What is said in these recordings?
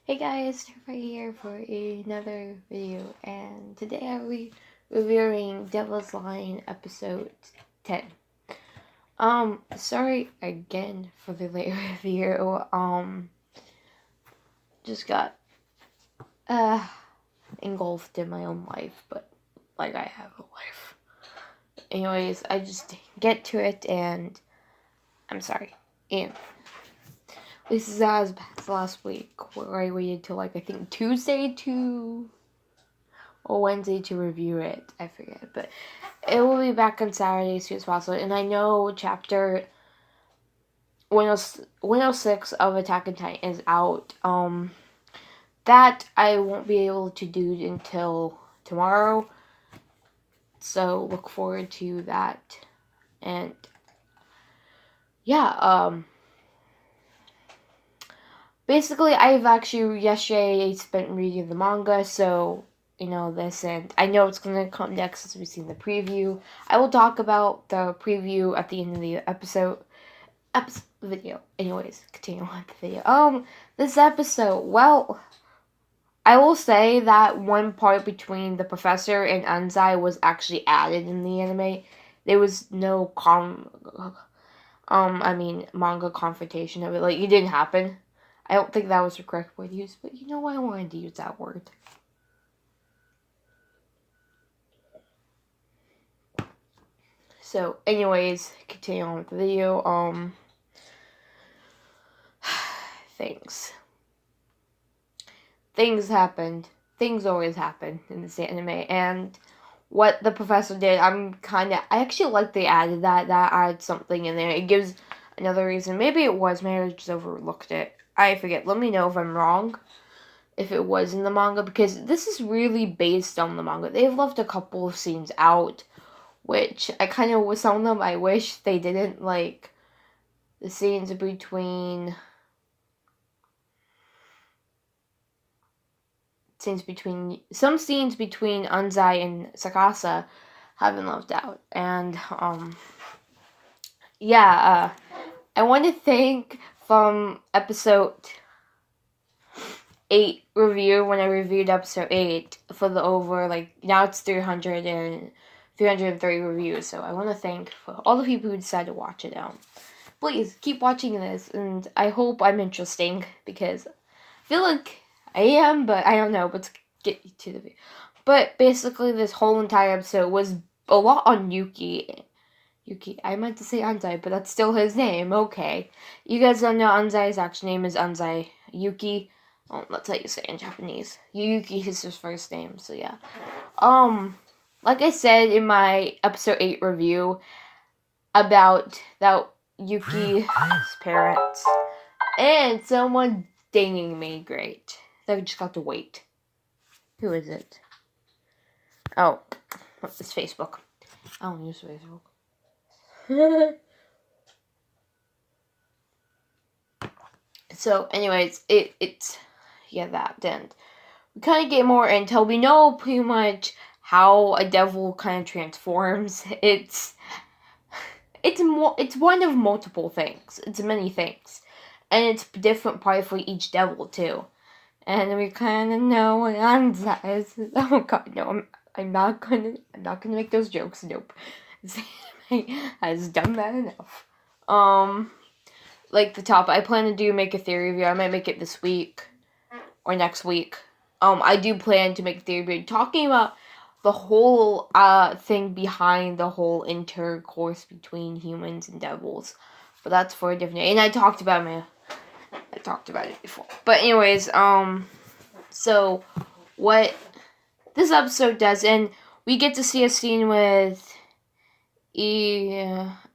Hey guys, right here for another video, and today I'll be reviewing Devil's Line episode 10. Sorry again for the late review. Just got engulfed in my own life, but like I have a life. Anyways, I just get to it, and I'm sorry. And this is as bad as last week, where I waited till I think Tuesday or Wednesday to review it. I forget, but it will be back on Saturday as soon as possible. And I know chapter 106 of Attack on Titan is out. That I won't be able to do until tomorrow. So look forward to that. And yeah, basically I've actually yesterday spent reading the manga, so you know this, and I know it's gonna come next as we've seen the preview. I will talk about the preview at the end of the episode video. Anyways, continue on the video. This episode, well, I will say that one part between the professor and Anzai was actually added in the anime. There was no manga confrontation of it. Like, it didn't happen. I don't think that was the correct word to use, but you know what? I wanted to use that word. So, anyways, continue on with the video. Things happened. Things always happen in this anime, and what the professor did, I actually like they added that adds something in there. It gives another reason. Maybe I just overlooked it. I forget. Let me know if I'm wrong. If it was in the manga, because this is really based on the manga. They've left a couple of scenes out, which I kind of, with some of them, I wish they didn't, like, the scenes between Anzai and Tsukasa have been left out. And, I want to thank from episode 8 review, when I reviewed episode 8, for the over, now it's 330 reviews, so I want to thank for all the people who decided to watch it out. Please, keep watching this, and I hope I'm interesting, because I feel like I am, but I don't know, but let's get to the video. But basically, this whole entire episode was a lot on Yuki, I meant to say Anzai, but that's still his name, okay. You guys don't know Anzai's actual name is Anzai Yuki. Oh, that's how you say it in Japanese. Yuki is his first name, so yeah. Like I said in my episode 8 review about that Yuki's parents and someone dinging me, great. I just got to wait. Who is it? Oh, it's Facebook. I don't use Facebook. So, anyways, it's that. And we kind of get more intel. We know pretty much how a devil kind of transforms. It's one of multiple things. It's many things, and it's different part for each devil too. And we kind of know what Anzai is. Oh God, no! I'm not gonna make those jokes. Nope. Has done that enough. Like the top, I plan to make a theory review. I might make it this week or next week. I do plan to make a theory review talking about the whole thing behind the whole intercourse between humans and devils. But that's for a different day. And I talked about it before. But anyways, so what this episode does, and we get to see a scene with Irashmu.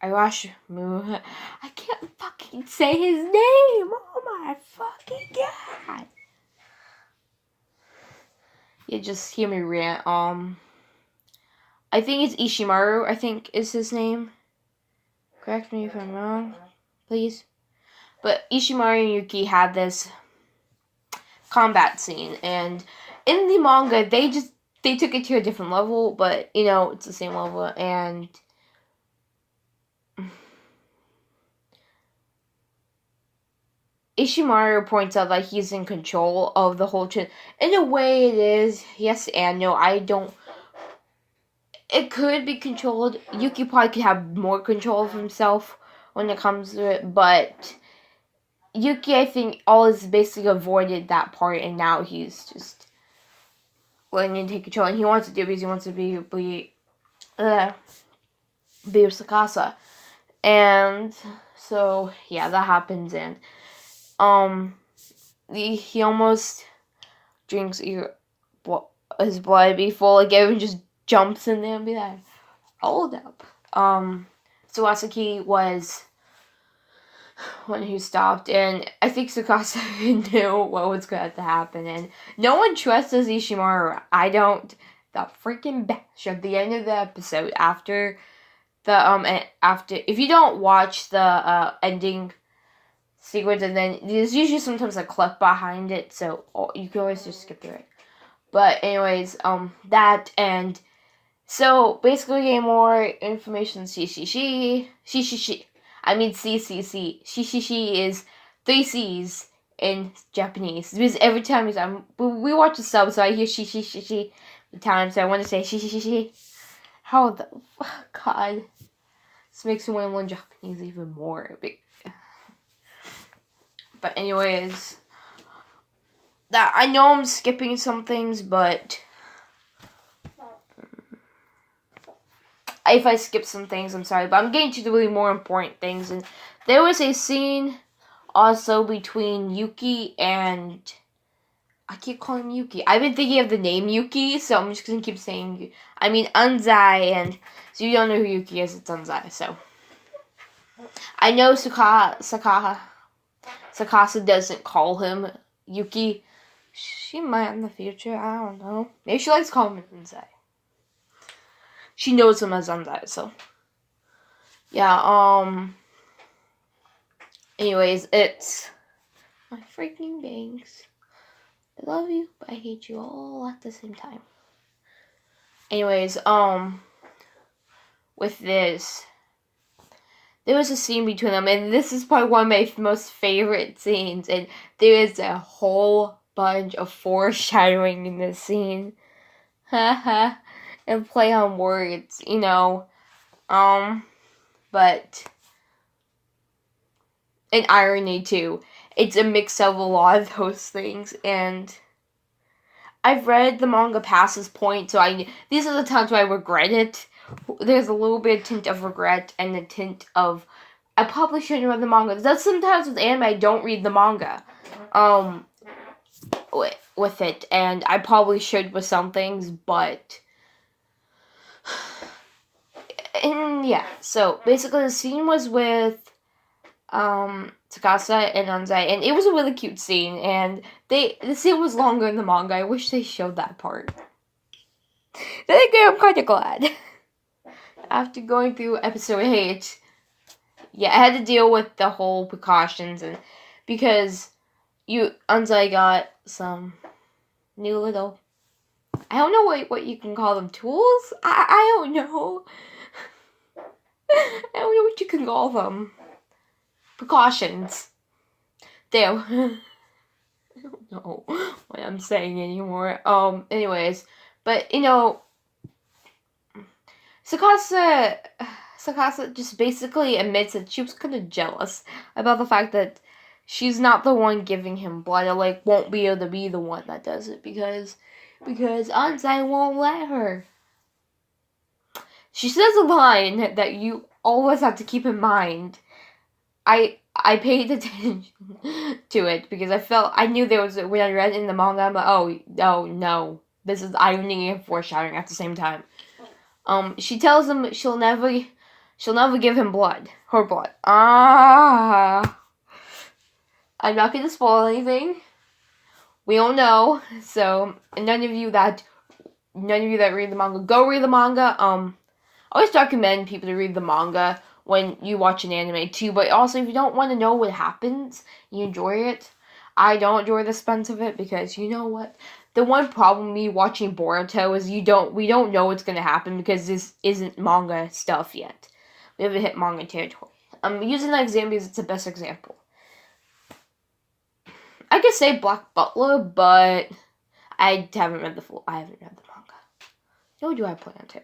I can't fucking say his name. Oh my fucking God. You just hear me rant. I think it's Ishimaru, I think is his name. Correct me if I'm wrong, please. But Ishimaru and Yuki had this combat scene, and in the manga, they took it to a different level, but, you know, it's the same level, and Ishimaru points out that he's in control of the whole in a way it is, yes and no. I don't. It could be controlled. Yuki probably could have more control of himself when it comes to it, but Yuki, I think, always basically avoided that part, and now he's just letting to take control, and he wants to do it because he wants to be Tsukasa. And so yeah, that happens, and he almost drinks his blood before like everyone just jumps in there and be like, hold up. Sawasaki was when he stopped, and I think Tsukasa knew what was going to happen, and no one trusts Ishimaru. I don't. The freaking bash at the end of the episode after if you don't watch the ending sequence, and then there's usually sometimes a clip behind it, so you can always just skip through it. But anyways, that, and so basically getting more information. I mean CCC. She is 3 C's in Japanese. Because every time we watch the sub, so I hear she the time, so I want to say she. How the God? This makes me want to learn Japanese even more. But anyways, that I know I'm skipping some things, but if I skip some things, I'm sorry. But I'm getting to the really more important things. And there was a scene also between Yuki and I keep calling him Yuki. I've been thinking of the name Yuki, so I'm just gonna keep saying. I mean Anzai, and so you don't know who Yuki is. It's Anzai. So I know Tsukasa doesn't call him Yuki. She might in the future. I don't know. Maybe she likes calling him Anzai. She knows him as Anzai. So yeah. Anyways, it's my freaking bangs. I love you, but I hate you all at the same time. Anyways, with this, there was a scene between them, and this is probably one of my most favorite scenes, and there is a whole bunch of foreshadowing in this scene. Haha. And play on words, you know. But and irony too. It's a mix of a lot of those things, and I've read the manga past this point, so these are the times where I regret it. There's a little bit of tint of regret and a tint of I probably shouldn't read the manga. That's sometimes with anime I don't read the manga. With it, and I probably should with some things, but and yeah. So basically, the scene was with Tsukasa and Anzai, and it was a really cute scene, and the scene was longer in the manga. I wish they showed that part. Then again, I'm kind of glad. After going through episode 8, yeah, I had to deal with the whole precautions, and because Anzai got some new little, I don't know what you can call them, tools? I don't know. I don't know what you can call them. Precautions. There. I don't know what I'm saying anymore. Anyways, but you know, Tsukasa just basically admits that she was kind of jealous about the fact that she's not the one giving him blood, or like won't be able to be the one that does it because Anzai won't let her. She says a line that you always have to keep in mind. I paid attention to it because I knew there was, when I read in the manga, I'm like, oh no, this is irony and foreshadowing at the same time. She tells him she'll never give him her blood. I'm not gonna spoil anything. We don't know, so none of you that read the manga, go read the manga. I always recommend people to read the manga when you watch an anime too, but also if you don't want to know what happens, you enjoy it. I don't enjoy the suspense of it because you know what? The one problem with me watching Boruto is we don't know what's gonna happen because this isn't manga stuff yet. We haven't hit manga territory. I'm using that example because it's the best example. I could say Black Butler, but I haven't read the manga. Nor do I plan to.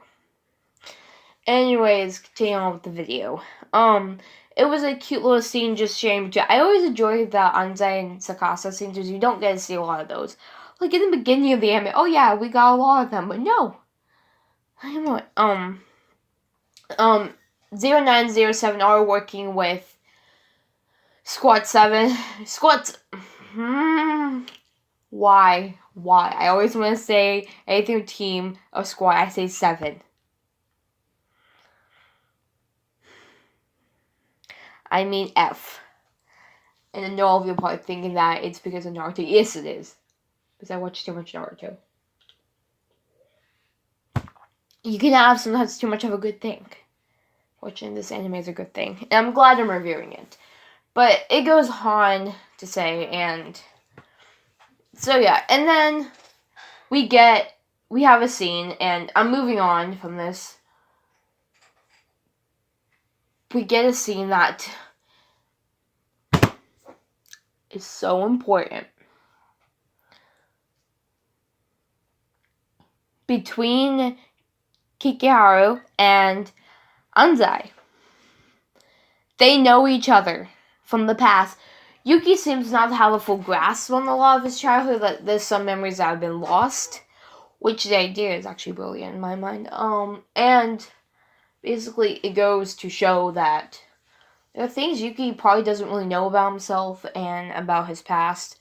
Anyways, continuing on with the video. It was a cute little scene just sharing. I always enjoy the Anzai and Tsukasa scenes because you don't get to see a lot of those. Like in the beginning of the anime, oh yeah, we got a lot of them, but no. I don't know. 0907 are working with Squad 7. Why? I always want to say anything team or squad, I say 7. I mean F. And I know all of you are probably thinking that it's because of Naruto. Yes, it is. Because I watch too much Naruto. You can have sometimes too much of a good thing. Watching this anime is a good thing. And I'm glad I'm reviewing it. But it goes on to say, and so yeah, and then we have a scene, and I'm moving on from this. We get a scene that is so important between Kikiharu and Anzai. They know each other from the past. Yuki seems not to have a full grasp on a lot of his childhood. That there's some memories that have been lost, which the idea is actually brilliant in my mind. And basically it goes to show that there are things Yuki probably doesn't really know about himself and about his past,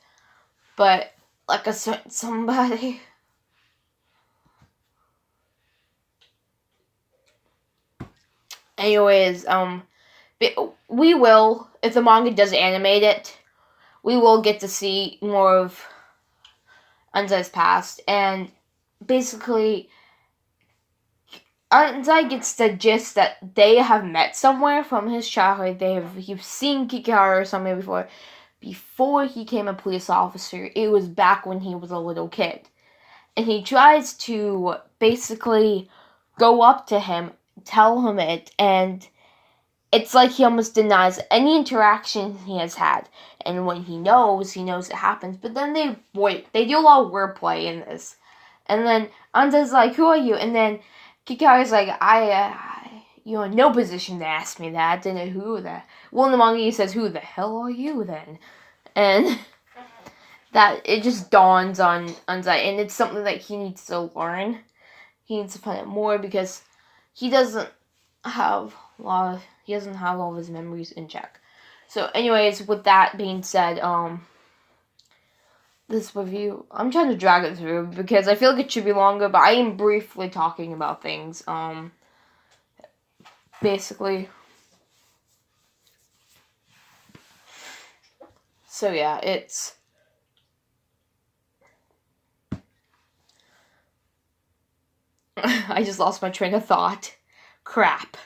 but like a certain somebody. Anyways, we will, if the manga does animate it, we will get to see more of Anzai's past, and basically Anzai gets the gist that they have met somewhere from his childhood. He's seen Kikiharu somewhere before he became a police officer. It was back when he was a little kid. And he tries to basically go up to him, tell him it, and it's like he almost denies any interaction he has had. And when he knows it happens. But then they do a lot of wordplay in this. And then Anzai's like, who are you? And then Kikiharu's like, you're in no position to ask me that. And who the... Well, in the manga he says, who the hell are you then? And that it just dawns on Anzai. And it's something that he needs to learn. He needs to find out more because he doesn't have all of his memories in check. So anyways, with that being said, this review, I'm trying to drag it through because I feel like it should be longer, but I am briefly talking about things, basically. So yeah, it's... I just lost my train of thought. Crap.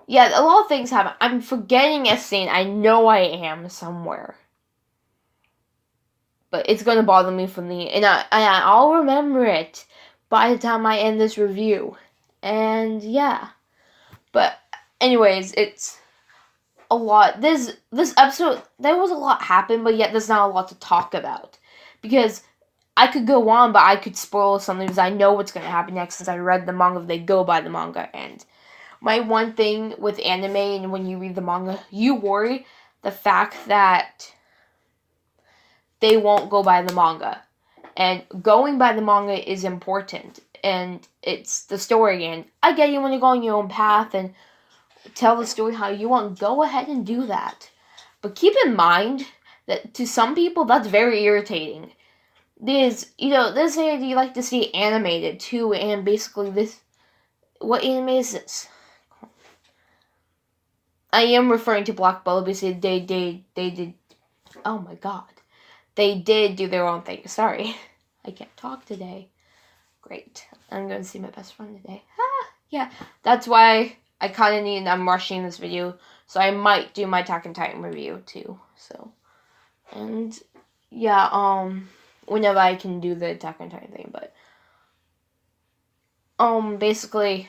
Yeah, a lot of things happen. I'm forgetting a scene. I know I am somewhere. But it's going to bother me from and I'll remember it by the time I end this review. And yeah. But anyways, it's a lot. This episode, there was a lot happen, but yet there's not a lot to talk about. Because I could go on, but I could spoil something because I know what's going to happen next since I read the manga. They go by the manga. And my one thing with anime and when you read the manga, you worry the fact that they won't go by the manga. And going by the manga is important. And it's the story. And I get you want to go on your own path and tell the story how you want. Go ahead and do that. But keep in mind that to some people, that's very irritating. This thing you like to see animated too, and basically this, what anime is this? I am referring to Black Butler because they did, oh my god, they did do their own thing. Sorry, I can't talk today. Great, I'm going to see my best friend today. Yeah, that's why I'm rushing this video, so I might do my Attack on Titan review too, so, and, yeah, whenever I can do the Attack on Titan thing, but, basically,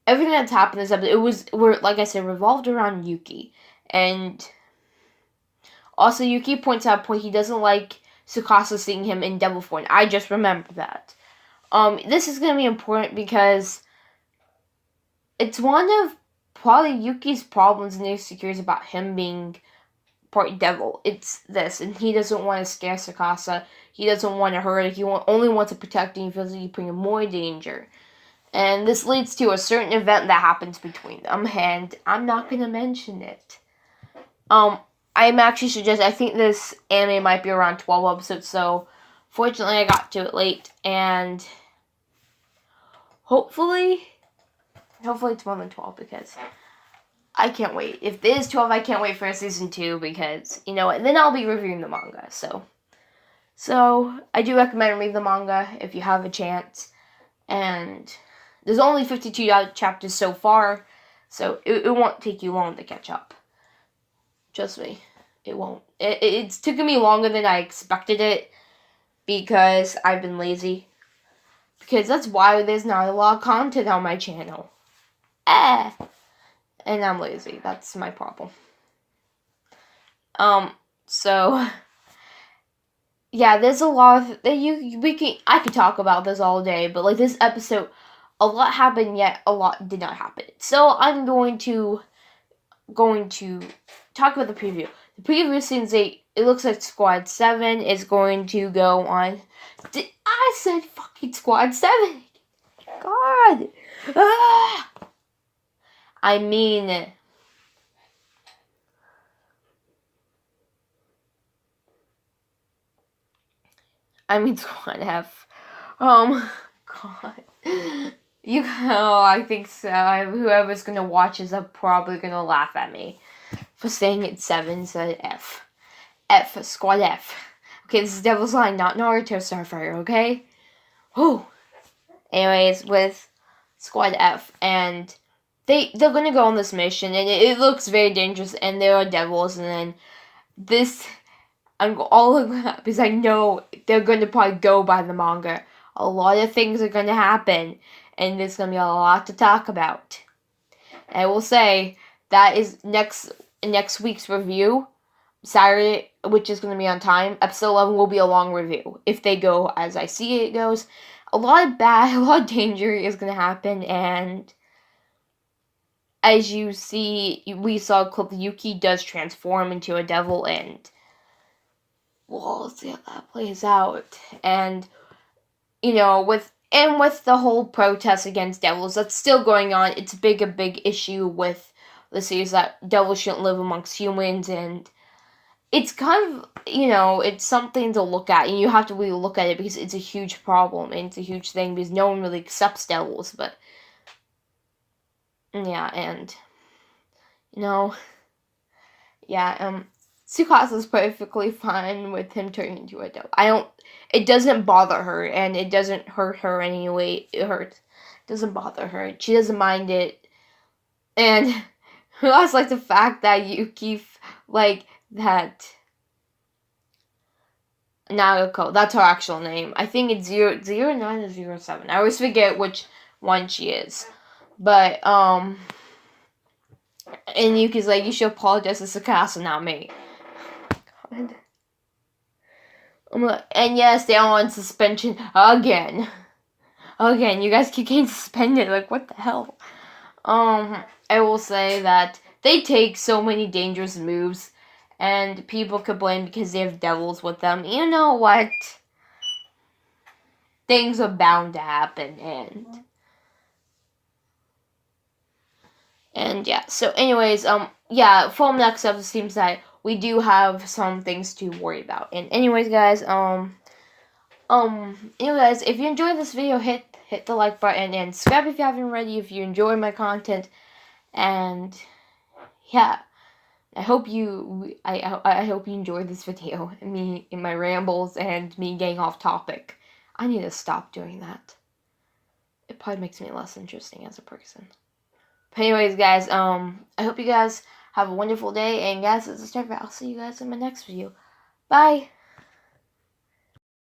everything that's happened this episode, like I said, revolved around Yuki, And also, Yuki points out a point, he doesn't like Tsukasa seeing him in devil form. I just remembered that. This is going to be important because it's one of probably Yuki's problems and insecurities about him being part devil. It's this, and he doesn't want to scare Tsukasa. He doesn't want to hurt her. He only wants to protect her. He feels like he's putting him more danger. And this leads to a certain event that happens between them, and I'm not going to mention it. I'm actually suggest. I think this anime might be around 12 episodes, so fortunately I got to it late, and hopefully it's more than 12 because I can't wait. If it is 12, I can't wait for season 2 because, you know what, then I'll be reviewing the manga, So I do recommend reading the manga if you have a chance, and there's only 52 chapters so far, so it won't take you long to catch up. Trust me, it won't. It's taken me longer than I expected it because I've been lazy. Because that's why there's not a lot of content on my channel. And I'm lazy. That's my problem. So yeah, there's a lot of I could talk about this all day, but like this episode, a lot happened yet a lot did not happen. So I'm going to talk about the preview. The preview seems it looks like Squad 7 is going to go on. I said fucking Squad 7. God. Ah! I mean Squad F. God. I think so. Whoever's gonna watch is probably gonna laugh at me for saying it's 7 instead of F. F, Squad F. Okay, this is Devil's Line, not Naruto Starfire, okay? Oh. Anyways, with Squad F, and they're gonna go on this mission, and it looks very dangerous, and there are devils, and then this, I'm all of that because I know they're gonna probably go by the manga. A lot of things are gonna happen, and there's gonna be a lot to talk about. And I will say that is next week's review, Saturday, which is gonna be on time. Episode 11 will be a long review if they go as I see it goes. A lot of danger is gonna happen, and as you see, we saw a clip. Yuki does transform into a devil, and we'll see how that plays out. And you know, with the whole protest against devils that's still going on, it's a big issue with the series that devils shouldn't live amongst humans, and it's kind of, you know, it's something to look at, and you have to really look at it because it's a huge problem, and it's a huge thing because no one really accepts devils, but yeah, and you know, yeah, Tsukasa's perfectly fine with him turning into a devil. It doesn't bother her, and it doesn't hurt her anyway. It doesn't bother her. She doesn't mind it. And I also like the fact that Yuki, like, that Naruko, that's her actual name. I think it's 09 or 07. I always forget which one she is. But, and Yuki's like, you should apologize to Tsukasa, not me. God. And yes, they're on suspension again. You guys keep getting suspended. Like, what the hell? I will say that they take so many dangerous moves, and people complain because they have devils with them. You know what? Things are bound to happen, and yeah. So, anyways, yeah. For next episode, it seems that we do have some things to worry about. And anyways, guys, anyways, if you enjoyed this video, hit the like button and subscribe if you haven't already. If you enjoy my content, and yeah, I hope you enjoyed this video, me in my rambles and me getting off topic. I need to stop doing that. It probably makes me less interesting as a person. But anyways, guys, I hope you guys have a wonderful day, and guys, this is Trevor. I'll see you guys in my next video. Bye!